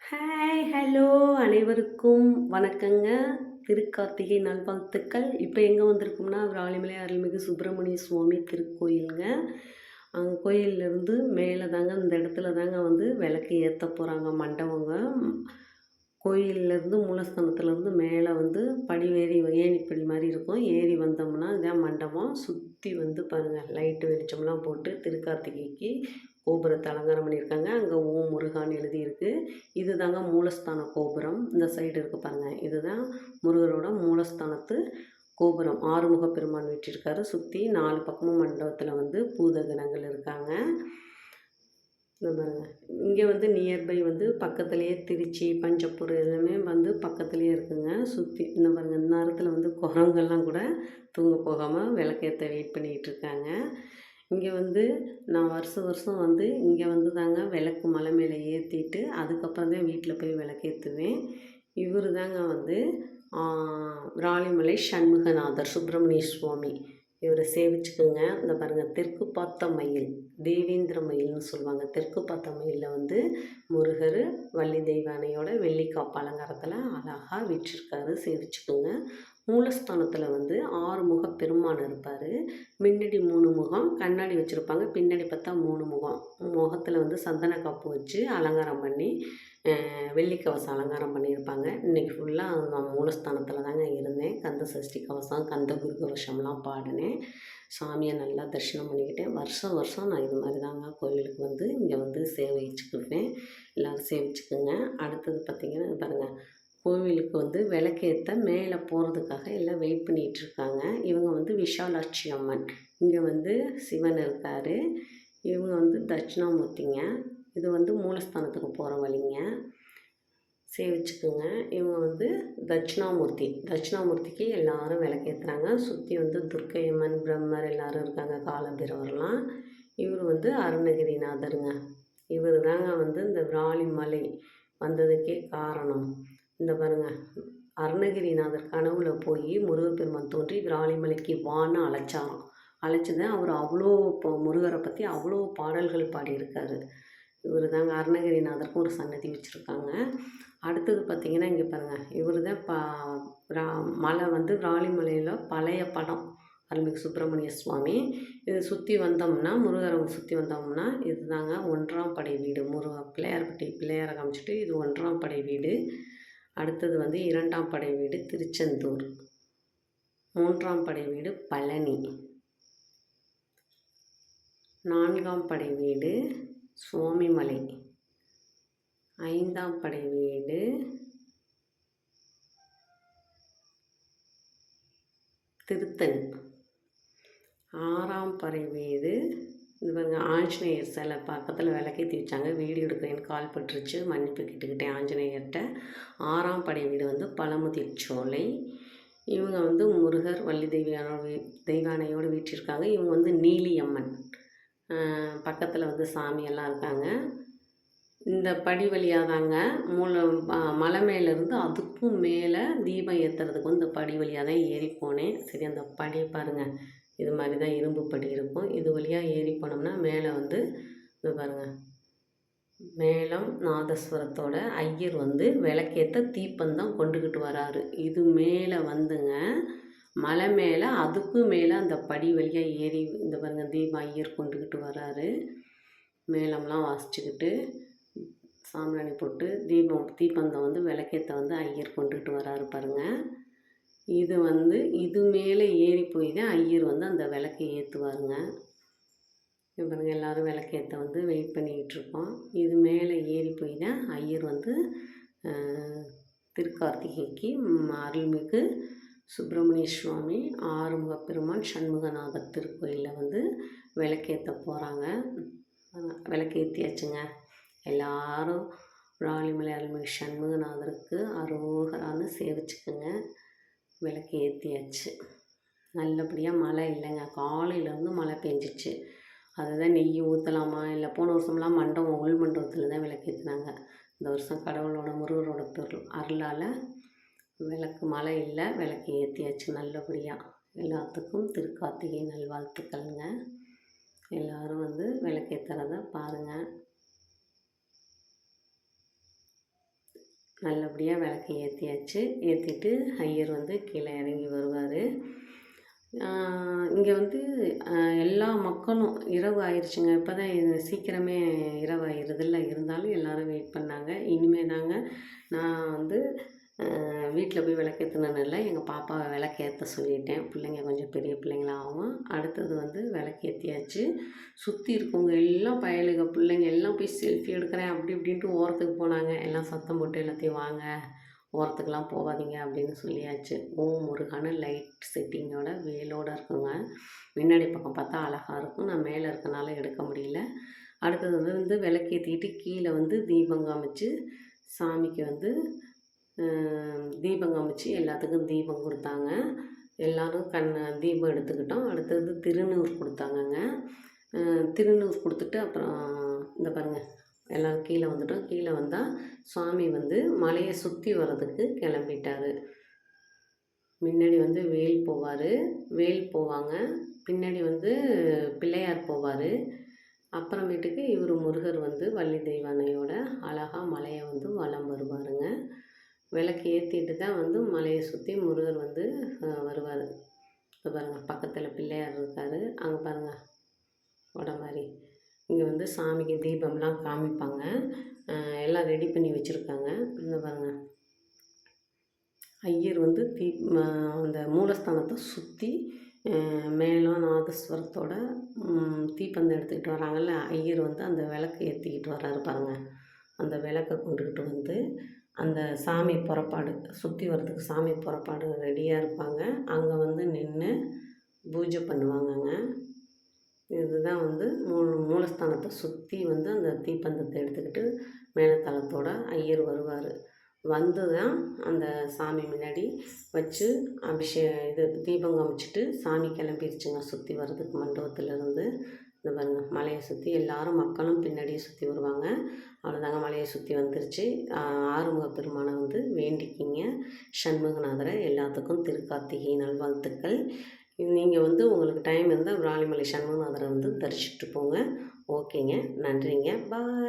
Hi! Hello! அனைவருக்கும் வணக்கங்க. திருக்கார்த்திகை நல்வாழ்த்துக்கள். இப்போ எங்கே வந்திருக்கோம்னா, விராலிமலை அருள்மிகு சுப்பிரமணிய சுவாமி திருக்கோயிலுங்க. அங்கே கோயில்லேருந்து மேலே தாங்க இந்த இடத்துல தாங்க வந்து விளக்கு ஏற்ற போகிறாங்க மண்டபங்க. கோயில்லேருந்து மூலஸ்தானத்துலேருந்து மேலே வந்து படி ஏணிப்படி மாதிரி இருக்கும். ஏறி வந்தோம்னா இதான் மண்டபம். சுற்றி வந்து பாருங்கள், லைட்டு வெளிச்சம்லாம் போட்டு திருக்கார்த்திகைக்கு கோபுரத்தை அலங்காரம் பண்ணியிருக்காங்க. அங்கே ஓம் முருகான்னு எழுதியிருக்கு. இது தாங்க மூலஸ்தான கோபுரம். இந்த சைடு இருக்குது பாருங்கள், இதுதான் முருகரோட மூலஸ்தானத்து கோபுரம். ஆறுமுக பெருமான் வீற்றிருக்காரு. சுற்றி 4 பக்கமும் மண்டபத்தில் வந்து பூதகணங்கள் இருக்காங்க. இந்த பாருங்கள், இங்கே வந்து நியர்பை வந்து பக்கத்துலேயே திருச்சி, பஞ்சப்பூர் எல்லாமே வந்து பக்கத்துலேயே இருக்குங்க. சுற்றி இந்த பாருங்கள், இந்த நேரத்தில் வந்து குரங்கெல்லாம் கூட தூங்க போகாமல் விளக்கேற்ற வெயிட் பண்ணிக்கிட்டு இருக்காங்க. இங்கே வந்து நான் வருஷம் வருஷம் வந்து இங்கே வந்து தாங்க விளக்கு மலை மேலே ஏற்றிட்டு அதுக்கப்புறம் தான் வீட்டில் போய் விளக்கேற்றுவேன். இவர் தாங்க வந்து விராலிமலை சண்முகநாதர் சுப்பிரமணிய சுவாமி. இவரை சேவிச்சுக்குங்க. இந்த பாருங்கள், தெற்கு பார்த்த மயில், தேவேந்திர மயில்னு சொல்லுவாங்க. தெற்கு பார்த்த மயிலில் வந்து முருகர் வள்ளி தெய்வானையோட வெள்ளிக்காப்பு அலங்காரத்தில் அழகாக வீற்றிருக்காரு. சேவிச்சுக்குங்க. மூலஸ்தானத்தில் வந்து 6 முக பெருமான் இருப்பார். முன்னாடி 3 முகம் கண்ணாடி வச்சுருப்பாங்க. பின்னாடி பார்த்தா 3 முகம். முகத்தில் வந்து சந்தன காப்பு வச்சு அலங்காரம் பண்ணி வெள்ளி கவசம் அலங்காரம் பண்ணியிருப்பாங்க. இன்றைக்கி ஃபுல்லாக நான் மூலஸ்தானத்தில் தாங்க இருந்தேன். கந்த சஷ்டி கவசம், கந்த குரு கவசம்லாம் பாடினேன். சாமியை நல்லா தரிசனம் பண்ணிக்கிட்டேன். வருஷம் வருஷம் நான் இது மாதிரி தாங்க கோயிலுக்கு வந்து இங்கே வந்து சேவிச்சுக்குவேன். எல்லோரும் சேவிச்சுக்குங்க. அடுத்தது பார்த்திங்கன்னா பாருங்கள், கோவிலுக்கு வந்து விளக்கேற்ற மேலே போகிறதுக்காக எல்லாம் வெயிட் பண்ணிகிட்ருக்காங்க. இவங்க வந்து விஷாலாட்சி அம்மன். இங்கே வந்து சிவன் இருக்கார். இவங்க வந்து தட்சிணாமூர்த்திங்க. இது வந்து மூலஸ்தானத்துக்கு போகிற வழிங்க. சேவிச்சுக்குங்க. இவங்க வந்து தட்சிணாமூர்த்திக்கு எல்லோரும் விளக்கேற்றுறாங்க. சுற்றி வந்து துர்க்கை அம்மன், பிரம்மர் எல்லோரும் இருக்காங்க, காலபைரவர்லாம். இவர் வந்து அருணகிரிநாதருங்க. இவர் தாங்க வந்து இந்த விராலிமலை வந்ததுக்கே காரணம். இந்த பாருங்கள், அருணகிரிநாதர் கனவுல போய் முருகப்பெருமான் தோன்றி விராலிமலைக்கு வான்னு அழைச்சாராம். அழைச்சதான் அவர் அவ்வளோ முருகரை பற்றி அவ்வளோ பாடல்கள் பாடியிருக்காரு. இவர் தாங்க அருணகிரிநாதருக்கும் ஒரு சன்னதி வச்சுருக்காங்க. அடுத்தது பார்த்திங்கன்னா இங்கே பாருங்கள், இவர் தான் மலை வந்து விராலிமலையில் பழைய படம் அருள்மிகு சுப்பிரமணிய சுவாமி. இது சுற்றி வந்தோம்னா, முருகரை சுற்றி வந்தோம்னா இது தாங்க 1ஆம் படை வீடு. பிள்ளையாரை காமிச்சிட்டு இது 1ஆம் படை வீடு. அடுத்தது வந்து 2ஆம் படை வீடு திருச்செந்தூர். 3ஆம் படை வீடு பழனி. 4ஆம் படை வீடு சுவாமிமலை. 5ஆம் படை வீடு திருத்தணி. 6ஆம் படை வீடு இது பாருங்க, ஆஞ்சநேயர் சிலை பக்கத்தில் விளக்கேற்றி வச்சாங்க. வீடியோ எடுக்கிறேன்னு கால் பட்டுருச்சு, மன்னிப்பு கேட்டுக்கிட்டேன் ஆஞ்சநேயர்கிட்ட. 6ஆம் படை வீடு வந்து பழமுதிர்ச்சோலை. இவங்க வந்து முருகர் வள்ளி தெய்வானையோடு வீற்றிருக்காங்க. இவங்க வந்து நீலியம்மன். பக்கத்தில் வந்து சாமியெல்லாம் இருக்காங்க. இந்த படி வழியாக தாங்க மலை மேலேருந்து அதுக்கும் மேலே தீபம் ஏற்றுறதுக்கு வந்து இந்த படி வழியாக தான் ஏறி போனேன். சரி, அந்த படி பாருங்கள், இது மாதிரி தான் இரும்பு படி இருக்கும். இது வழியாக ஏறி போனோம்னா மேலே வந்து இது பாருங்கள், மேளம் நாதஸ்வரத்தோட ஐயர் வந்து விளக்கேற்ற தீப்பந்தம் கொண்டுக்கிட்டு வராரு. இது மேலே வந்துங்க மலை மேலே அதுக்கும் மேலே அந்த படி வழியாக ஏறி இந்த பாருங்கள், தீபம் ஐயர் கொண்டுக்கிட்டு வராரு. மேளம்லாம் வாசிச்சுக்கிட்டு சாம்பிராணி போட்டு தீப்பந்தம் வந்து விளக்கேற்ற வந்து ஐயர் கொண்டுக்கிட்டு வராரு பாருங்கள். இது வந்து இது மேலே ஏறி போய் தான் ஐயர் வந்து அந்த விளக்கை ஏற்றுவாருங்க. பாருங்கள், எல்லோரும் விளக்கேற்ற வந்து வெயிட் பண்ணிக்கிட்டு இருக்கோம். இது மேலே ஏறி போய் தான் ஐயர் வந்து திருக்கார்த்திகைக்கு அருள்மிகு சுப்பிரமணிய சுவாமி ஆறுமுக பெருமான் சண்முகநாதர் திருக்கோயிலில் வந்து விளக்கேற்ற போகிறாங்க. விளக்கேற்றியாச்சுங்க. எல்லாரும் விராலிமலை அருள்மிகு சண்முகநாதருக்கு அரோகரான்னு சேவிச்சுக்குங்க. விளக்கு ஏற்றியாச்சு. நல்லபடியாக மழை இல்லைங்க, காலையிலேருந்து மழை பெஞ்சிச்சு. அதுதான் நெய் ஊற்றலாமா இல்லை, போன வருஷம்லாம் உள் மண்டபத்தில் தான் விளக்கேற்றினாங்க. இந்த வருஷம் கடவுளோட முருகரோட அருளால் விளக்கு மழை இல்லை, விளக்கு ஏற்றியாச்சு நல்லபடியாக. எல்லாத்துக்கும் திருக்கார்த்திகை நல்வாழ்த்துக்கள்ங்க. எல்லோரும் வந்து விளக்கேற்றுறத பாருங்கள். நல்லபடியாக விளக்கு ஏற்றியாச்சு. ஏற்றிட்டு ஐயர் வந்து கீழே இறங்கி வருவார். இங்கே வந்து எல்லா மக்களும் இரவு ஆயிடுச்சுங்க. இப்போ தான் இது சீக்கிரமே இரவு ஆயிடுதுல்ல. இருந்தாலும் எல்லோரும் வெயிட் பண்ணாங்க. இனிமே தாங்க நான் வந்து வீட்டில் போய் விளக்கேற்றணுன்னு இல்லை, எங்கள் பாப்பாவை விளக்கேற்ற சொல்லிட்டேன். பிள்ளைங்க கொஞ்சம் பெரிய பிள்ளைங்களாகவும். அடுத்தது வந்து விளக்கேற்றியாச்சு. சுற்றி இருக்கவங்க எல்லாம் பயலுக பிள்ளைங்க எல்லாம் போய் செல்ஃபி எடுக்கிறேன் அப்படி இப்படின்ட்டு ஓரத்துக்கு போனாங்க. எல்லாம் சத்தம் போட்டு எல்லாத்தையும் வாங்க, ஓரத்துக்கெலாம் போகாதீங்க அப்படின்னு சொல்லியாச்சு. ஓம் முருகான லைட் செட்டிங்கோட வேலோடு இருக்குங்க. முன்னாடி பக்கம் பார்த்தா அழகாக இருக்கும். நான் மேலே இருக்கனால எடுக்க முடியல. அடுத்தது வந்து விளக்கேற்றிக்கிட்டு கீழே வந்து தீபம் காமிச்சு சாமிக்கு வந்து தீபம் காமிச்சு எல்லாத்துக்கும் தீபம் கொடுத்தாங்க. எல்லோரும் தீபம் எடுத்துக்கிட்டோம். அடுத்தது திருநூறு கொடுத்தாங்கங்க. திருநூறு கொடுத்துட்டு அப்புறம் இந்த பாருங்கள், எல்லோரும் கீழே வந்துட்டோம். கீழே வந்தால் சுவாமி வந்து மலையை சுற்றி வர்றதுக்கு கிளம்பிட்டார். முன்னாடி வந்து வேல் போவாங்க. பின்னாடி வந்து பிள்ளையார் போவார். அப்புறமேட்டுக்கு இவர் முருகர் வந்து வள்ளி தெய்வானையோட அழகாக மலையை வந்து வலம் வருவாருங்க. விளக்கு ஏற்றிட்டு தான் வந்து மலையை சுற்றி முருகர் வந்து வருவார். இப்போ பாருங்கள், பக்கத்தில் பிள்ளையார் இருக்கார். அங்கே பாருங்கள் மாதிரி. இங்கே வந்து சாமிக்கு தீபம்லாம் காமிப்பாங்க. எல்லாம் ரெடி பண்ணி வச்சுருக்காங்க. இந்த பாருங்கள், ஐயர் வந்து அந்த மூலஸ்தானத்தை சுற்றி மேளம் நாதஸ்வரத்தோட தீப்பந்தம் எடுத்துக்கிட்டு வராங்கல்ல. ஐயர் வந்து அந்த விளக்கு ஏற்றிக்கிட்டு வர்றாரு பாருங்கள். அந்த விளக்கை கொண்டுக்கிட்டு வந்து அந்த சாமி புறப்பாடு சுற்றி வர்றதுக்கு சாமி புறப்பாடு ரெடியாக இருப்பாங்க. அங்கே வந்து நின்று பூஜை பண்ணுவாங்கங்க. இதுதான் வந்து மூலஸ்தானத்தை சுற்றி வந்து அந்த தீப்பந்தத்தை எடுத்துக்கிட்டு மேலத்தளத்தோட ஐயர் வருவார். வந்து தான் அந்த சாமி முன்னாடி வச்சு தீபம் காமிச்சிட்டு சாமி கிளம்பிடுச்சுங்க சுற்றி வர்றதுக்கு மண்டபத்துலேருந்து. இந்த பாருங்க, மலையை சுற்றி எல்லாரும் மக்களும் பின்னாடியே சுற்றி வருவாங்க. அவ்வளோதாங்க, மலையை சுற்றி வந்துருச்சு. ஆறுமுக பெருமானை வந்து வேண்டிக்கிங்க. சண்முகநாதரை எல்லாத்துக்கும் திருக்கார்த்திகை நல்வாழ்த்துக்கள். நீங்கள் வந்து உங்களுக்கு டைம் இருந்தால் விராலிமலை சண்முகநாதரை வந்து தரிசிட்டு போங்க. ஓகேங்க, நன்றிங்க, பாய்.